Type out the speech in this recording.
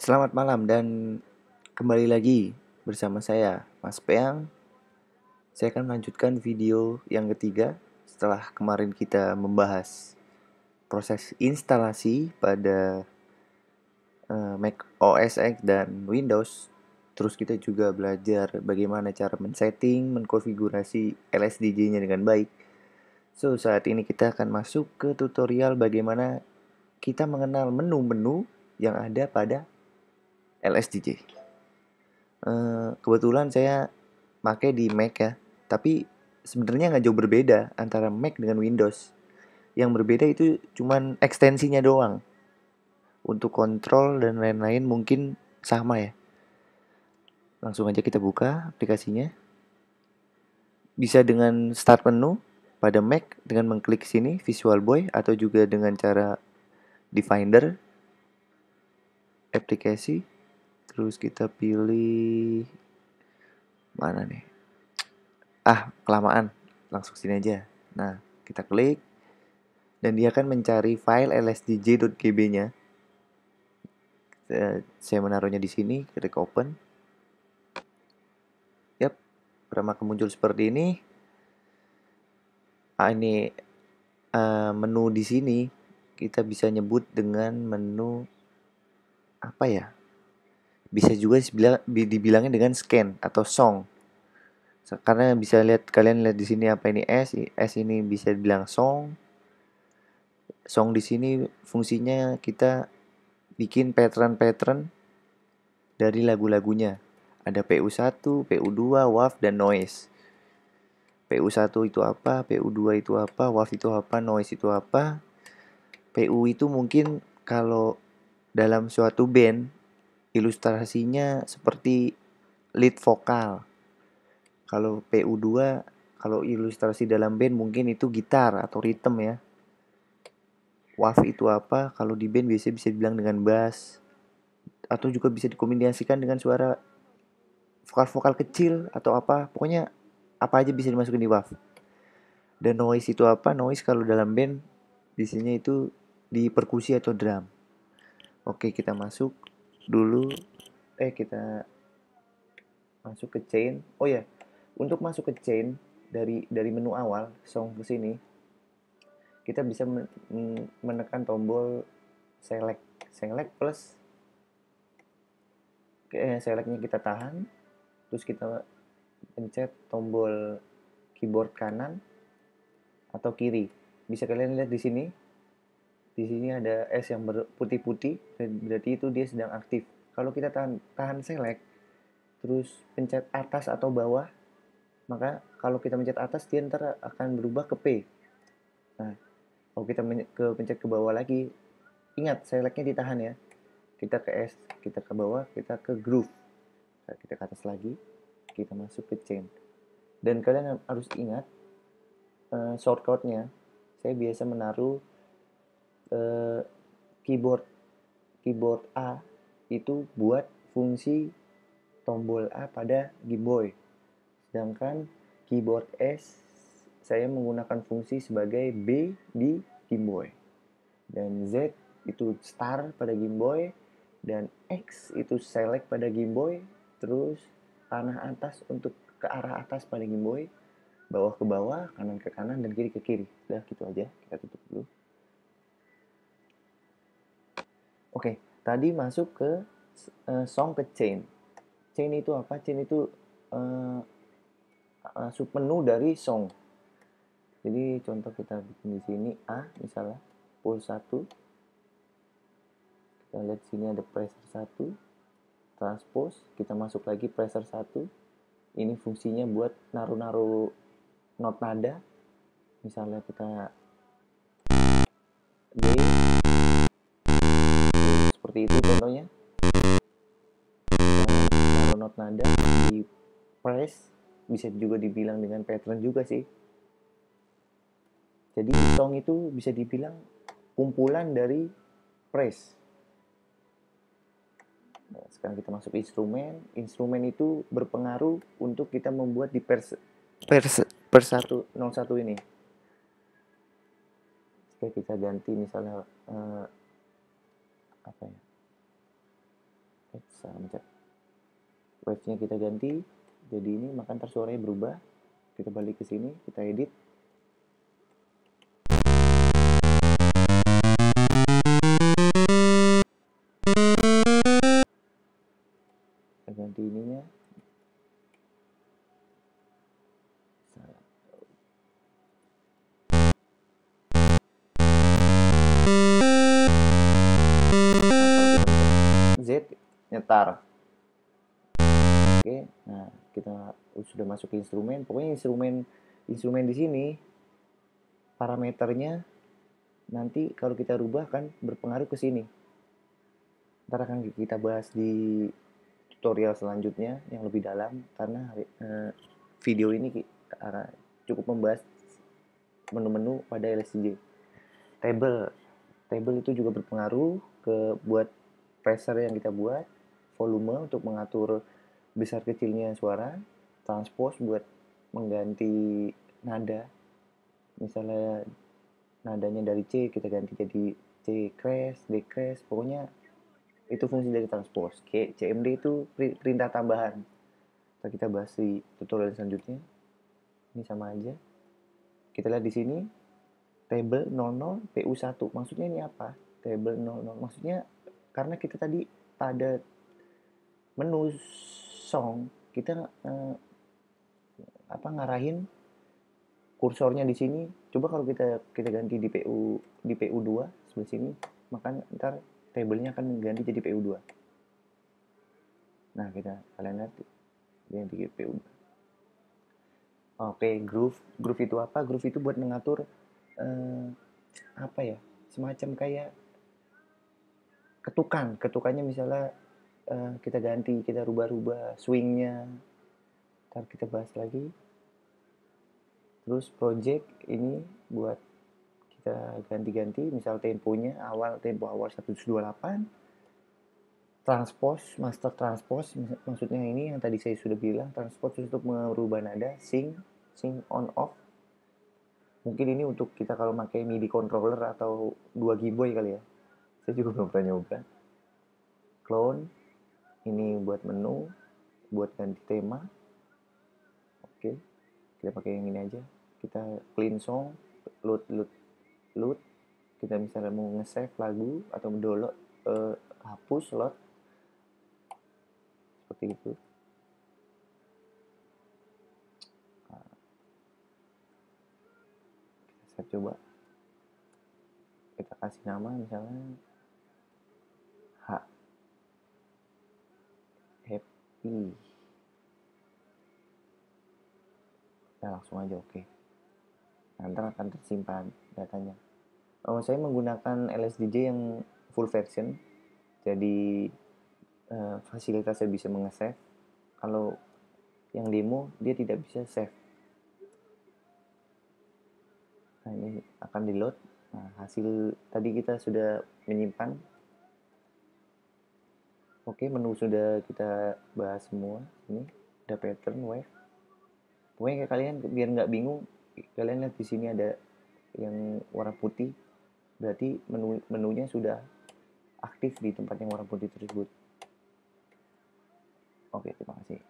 Selamat malam dan kembali lagi bersama saya, Mas Peang. Saya akan melanjutkan video yang ketiga setelah kemarin kita membahas proses instalasi pada Mac OS X dan Windows. Terus kita juga belajar bagaimana cara men-setting, mengkonfigurasi LSDJ-nya dengan baik. So, saat ini kita akan masuk ke tutorial bagaimana kita mengenal menu-menu yang ada pada LSDJ. Kebetulan saya pakai di Mac ya, tapi sebenarnya nggak jauh berbeda antara Mac dengan Windows. Yang berbeda itu cuman ekstensinya doang. Untuk kontrol dan lain-lain mungkin sama ya. Langsung aja kita buka aplikasinya. Bisa dengan start menu pada Mac dengan mengklik sini Visual Boy atau juga dengan cara di Finder aplikasi. Terus kita pilih mana nih? Kelamaan. Langsung sini aja. Nah, kita klik dan dia akan mencari file lsdj.gb-nya. Saya menaruhnya di sini, klik open. Yap, pertama muncul seperti ini. Ini menu di sini kita bisa nyebut dengan menu apa ya? Bisa juga dibilangnya dengan scan atau song. Karena bisa lihat kalian lihat di sini apa ini S ini bisa dibilang song. Song di sini fungsinya kita bikin pattern-pattern dari lagu-lagunya. Ada PU1, PU2, WAV, dan noise. PU1 itu apa, PU2 itu apa, WAV itu apa, noise itu apa. PU itu mungkin kalau dalam suatu band, ilustrasinya seperti lead vokal. Kalau PU2, kalau ilustrasi dalam band mungkin itu gitar atau rhythm ya. WAV itu apa, kalau di band biasanya bisa dibilang dengan bass. Atau juga bisa dikombinasikan dengan suara vokal-vokal kecil atau apa. Pokoknya apa aja bisa dimasukin di WAV. Dan noise itu apa? Noise kalau dalam band biasanya itu di perkusi atau drum. Oke, kita masuk dulu. Kita masuk ke chain. Oh ya, untuk masuk ke chain dari menu awal song ke sini, kita bisa menekan tombol select. Select plus selectnya kita tahan, terus kita pencet tombol keyboard kanan atau kiri. Bisa kalian lihat di sini. Di sini ada S yang berputih-putih, berarti itu dia sedang aktif. Kalau kita tahan select, terus pencet atas atau bawah, maka kalau kita pencet atas dia ntar akan berubah ke P. Nah, kalau kita pencet ke bawah lagi, ingat selectnya ditahan ya. Kita ke S, kita ke bawah, kita ke groove. Nah, kita ke atas lagi, kita masuk ke chain. Dan kalian harus ingat shortcutnya. Saya biasa menaruh keyboard keyboard A itu buat fungsi tombol A pada Game Boy. Sedangkan keyboard S saya menggunakan fungsi sebagai B di Game Boy. Dan Z itu start pada Game Boy dan X itu select pada Game Boy, terus panah atas untuk ke arah atas pada Game Boy, bawah ke bawah, kanan ke kanan, dan kiri ke kiri. Udah gitu aja, kita tutup dulu. Oke, tadi masuk ke song ke chain. Chain itu apa? Chain itu submenu dari song. Jadi contoh kita bikin di sini A misalnya, pull 1. Kita lihat sini ada pressure 1, transpose, kita masuk lagi pressure 1. Ini fungsinya buat naruh-naruh not nada. Misalnya kita D, seperti itu contohnya. Naruh not nada di press, bisa juga dibilang dengan pattern juga sih. Jadi song itu bisa dibilang kumpulan dari press. Nah, sekarang kita masuk instrumen. Instrumen itu berpengaruh untuk kita membuat di per 101 ini. Jika kita ganti misalnya apa ya? salah mencet. Wave-nya kita ganti jadi ini, maka ntar suaranya berubah. Kita balik ke sini, kita edit. Kita ganti ininya. Z nyetar. Oke, nah kita sudah masuk ke instrumen. Pokoknya instrumen di sini parameternya nanti kalau kita rubah kan berpengaruh ke sini. Ntar akan kita bahas di tutorial selanjutnya yang lebih dalam, karena video ini cukup membahas menu-menu pada LSDJ. Table itu juga berpengaruh ke buat pressure yang kita buat, volume untuk mengatur besar kecilnya suara, transpose buat mengganti nada. Misalnya nadanya dari C kita ganti jadi C crash, D crash, pokoknya itu fungsi dari transpose. CMD itu perintah tambahan. Kita bahas di tutorial selanjutnya. Ini sama aja. Kita lihat di sini table 00 PU1. Maksudnya ini apa? Table 00 maksudnya karena kita tadi pada menu song kita ngarahin kursornya di sini. Coba kalau kita ganti di PU2 sebelah sini, maka ntar tabelnya akan ganti jadi PU2. Nah, kalian lihat ganti PU2. Oke, groove itu apa? Groove itu buat mengatur apa ya? Semacam kayak ketukannya misalnya kita ganti, kita rubah-rubah swingnya. Ntar kita bahas lagi. Terus project ini buat kita ganti-ganti, misal tempo awal 128, transpose, master transpose, maksudnya ini yang tadi saya sudah bilang, transpose untuk merubah nada, sync on off. Mungkin ini untuk kita kalau pakai MIDI controller atau 2 keyboard kali ya. Saya juga belum pernah nyoba. Clone, ini buat menu, buat ganti tema. Oke, kita pakai yang ini aja. Kita clean song, load. Kita misalnya mau nge-save lagu atau download, hapus slot seperti itu. Kita coba, kita kasih nama misalnya happy. Nah, langsung aja oke. Nanti akan tersimpan datanya. Saya menggunakan LSDJ yang full version, jadi fasilitasnya bisa menge-save. Kalau yang demo dia tidak bisa save. Nah, ini akan di load. Nah, hasil tadi kita sudah menyimpan. Oke, menu sudah kita bahas semua. Ini ada pattern wave. Pokoknya kalian biar nggak bingung, kalian lihat di sini ada yang warna putih, berarti menunya sudah aktif di tempat yang warna putih tersebut. Oke, terima kasih.